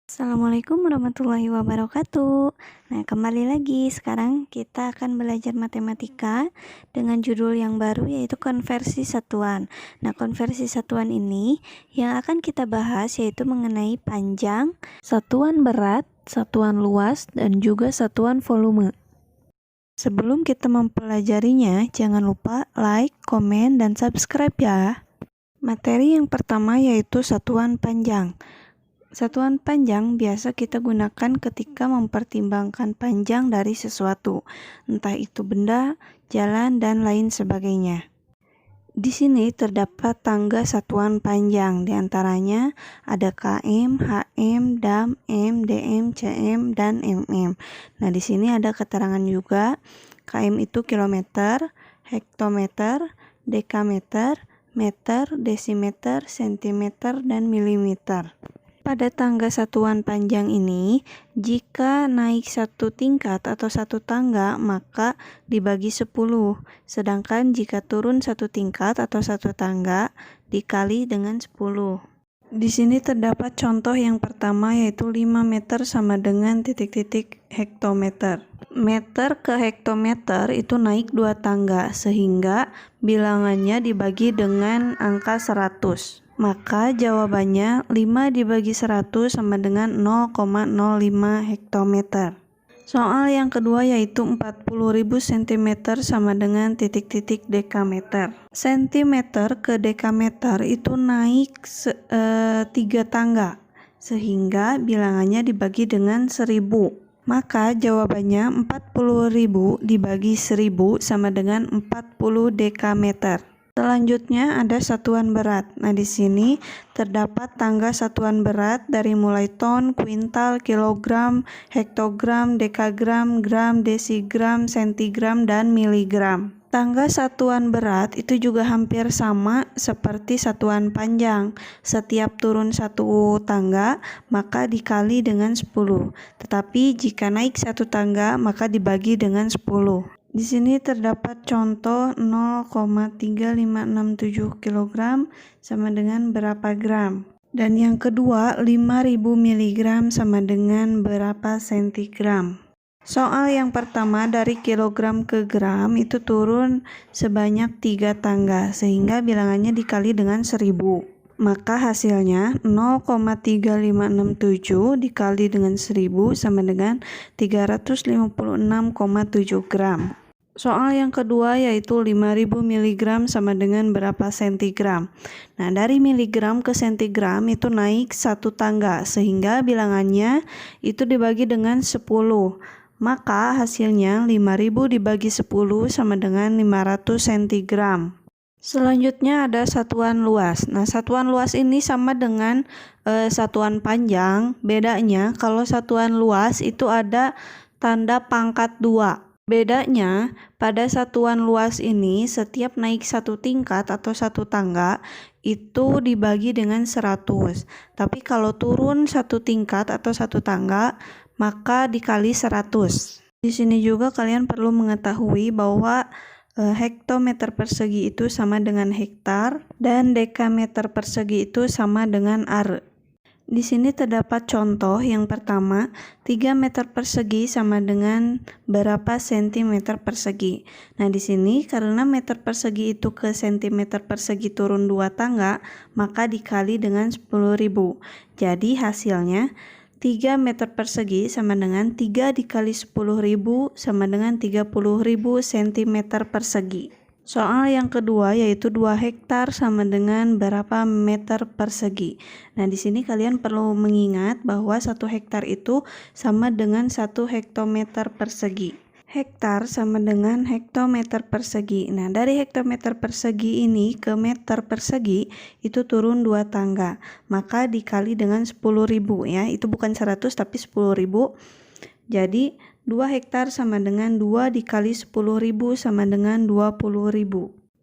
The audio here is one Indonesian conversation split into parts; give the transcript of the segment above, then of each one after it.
Assalamualaikum warahmatullahi wabarakatuh. Nah, kembali lagi sekarang kita akan belajar matematika dengan judul yang baru yaitu konversi satuan. Nah, konversi satuan ini yang akan kita bahas yaitu mengenai panjang, satuan berat, satuan luas, dan juga satuan volume. Sebelum kita mempelajarinya, jangan lupa like, komen, dan subscribe ya. Materi yang pertama yaitu satuan panjang. Satuan panjang biasa kita gunakan ketika mempertimbangkan panjang dari sesuatu, entah itu benda, jalan, dan lain sebagainya. Di sini terdapat tangga satuan panjang, diantaranya ada km, hm, dam, m, dm, cm, dan mm. Nah, di sini ada keterangan juga, km itu kilometer, hektometer, dekameter, meter, desimeter, sentimeter, dan milimeter. Pada tangga satuan panjang ini, jika naik satu tingkat atau satu tangga, maka dibagi 10. Sedangkan jika turun satu tingkat atau satu tangga, dikali dengan 10. Di sini terdapat contoh yang pertama yaitu 5 meter sama dengan titik-titik hektometer. Meter ke hektometer itu naik 2 tangga, sehingga bilangannya dibagi dengan angka 100. Maka jawabannya 5 dibagi 100 sama dengan 0,05 hektometer. Soal yang kedua yaitu 40.000 cm sama dengan titik-titik dekameter. Sentimeter ke dekameter itu naik 3 tangga, sehingga bilangannya dibagi dengan 1000. Maka jawabannya 40.000 dibagi 1000 sama dengan 40 dekameter. Selanjutnya ada satuan berat. Nah, di sini terdapat tangga satuan berat dari mulai ton, kuintal, kilogram, hektogram, dekagram, gram, desigram, sentigram, dan miligram. Tangga satuan berat itu juga hampir sama seperti satuan panjang. Setiap turun satu tangga, maka dikali dengan 10. Tetapi jika naik satu tangga, maka dibagi dengan 10. Di sini terdapat contoh 0,3567 kg sama dengan berapa gram. Dan yang kedua 5000 mg sama dengan berapa sentigram. Soal yang pertama dari kilogram ke gram itu turun sebanyak 3 tangga sehingga bilangannya dikali dengan 1000. Maka hasilnya 0,3567 dikali dengan 1000 sama dengan 356,7 gram. Soal yang kedua yaitu 5000 mg sama dengan berapa sentigram. Nah, dari miligram ke sentigram itu naik satu tangga sehingga bilangannya itu dibagi dengan 10. Maka hasilnya 5000 dibagi 10 sama dengan 500 cm. Selanjutnya ada satuan luas. Nah, satuan luas ini sama dengan satuan panjang. Bedanya kalau satuan luas itu ada tanda pangkat 2. Bedanya, pada satuan luas ini setiap naik satu tingkat atau satu tangga itu dibagi dengan 100. Tapi kalau turun satu tingkat atau satu tangga, maka dikali 100. Di sini juga kalian perlu mengetahui bahwa hektometer persegi itu sama dengan hektar dan dekameter persegi itu sama dengan ar. Di sini terdapat contoh yang pertama, 3 meter persegi sama dengan berapa sentimeter persegi. Nah, di sini karena meter persegi itu ke sentimeter persegi turun 2 tangga, maka dikali dengan 10.000. Jadi hasilnya 3 meter persegi sama dengan 3 dikali 10.000 sama dengan 30.000 sentimeter persegi. Soal yang kedua yaitu 2 hektar sama dengan berapa meter persegi. Nah, di sini kalian perlu mengingat bahwa 1 hektar itu sama dengan 1 hektometer persegi. Hektar sama dengan hektometer persegi. Nah, dari hektometer persegi ini ke meter persegi itu turun 2 tangga. Maka dikali dengan 10.000 ya. Itu bukan 100 tapi 10.000. Jadi 2 hektar sama dengan 2 dikali 10.000 sama dengan 20.000.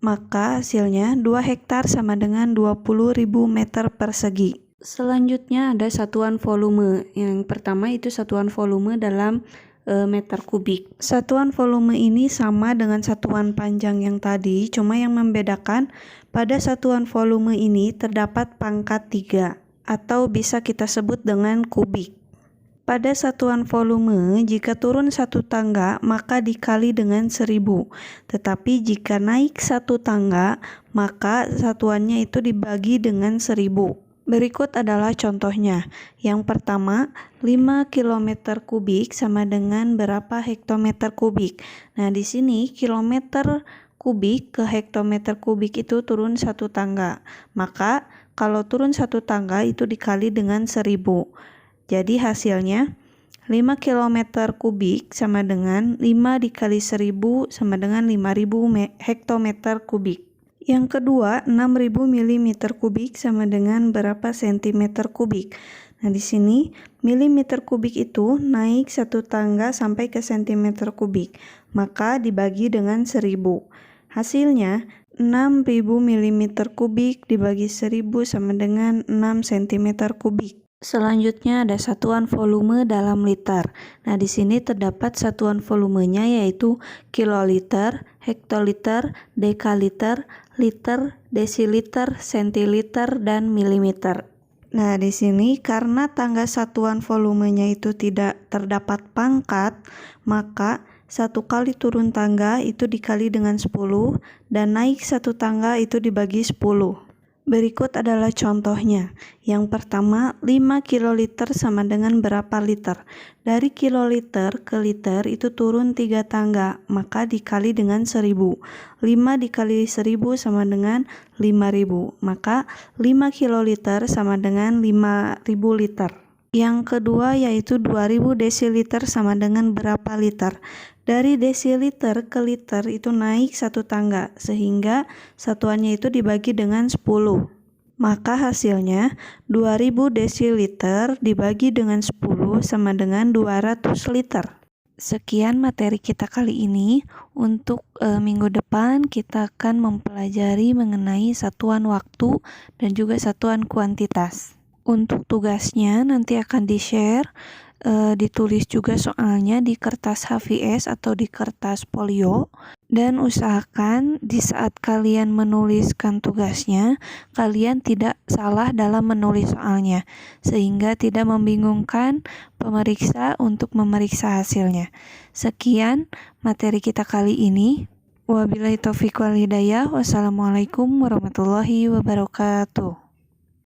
Maka hasilnya 2 hektar sama dengan 20.000 meter persegi. Selanjutnya ada satuan volume. Yang pertama itu satuan volume dalam meter kubik. Satuan volume ini sama dengan satuan panjang yang tadi, cuma yang membedakan pada satuan volume ini terdapat pangkat 3. atau bisa kita sebut dengan kubik. Pada satuan volume, jika turun satu tangga, maka dikali dengan 1000. Tetapi jika naik satu tangga, maka satuannya itu dibagi dengan 1000. Berikut adalah contohnya. Yang pertama, 5 km kubik sama dengan berapa hektometer kubik. Nah, di sini kilometer kubik ke hektometer kubik itu turun satu tangga. Maka, kalau turun satu tangga itu dikali dengan 1000. Jadi hasilnya 5 km kubik sama dengan 5 dikali 1000 sama dengan 5000 hektometer kubik. Yang kedua, 6000 mm kubik sama dengan berapa sentimeter kubik. Nah, di sini milimeter kubik itu naik satu tangga sampai ke sentimeter kubik. Maka dibagi dengan 1000. Hasilnya 6000 mm kubik dibagi 1000 sama dengan 6 cm kubik. Selanjutnya ada satuan volume dalam liter. Nah, di sini terdapat satuan volumenya yaitu kiloliter, hektoliter, dekaliter, liter, desiliter, sentiliter, dan milimeter. Nah, di sini karena tangga satuan volumenya itu tidak terdapat pangkat, maka satu kali turun tangga itu dikali dengan 10 dan naik satu tangga itu dibagi 10. Berikut adalah contohnya. Yang pertama, 5 kiloliter sama dengan berapa liter? Dari kiloliter ke liter itu turun 3 tangga, maka dikali dengan 1000. 5 dikali 1000 sama dengan 5000, maka 5 kiloliter sama dengan 5000 liter. Yang kedua yaitu 2000 desiliter sama dengan berapa liter? Dari desiliter ke liter itu naik satu tangga, sehingga satuannya itu dibagi dengan 10. Maka hasilnya 2000 desiliter dibagi dengan 10 sama dengan 200 liter. Sekian materi kita kali ini. Untuk minggu depan kita akan mempelajari mengenai satuan waktu dan juga satuan kuantitas. Untuk tugasnya nanti akan di-share, ditulis juga soalnya di kertas HVS atau di kertas polio, dan usahakan di saat kalian menuliskan tugasnya, kalian tidak salah dalam menulis soalnya, sehingga tidak membingungkan pemeriksa untuk memeriksa hasilnya. Sekian materi kita kali ini. Wabillahi taufiq wal hidayah. Wassalamualaikum warahmatullahi wabarakatuh.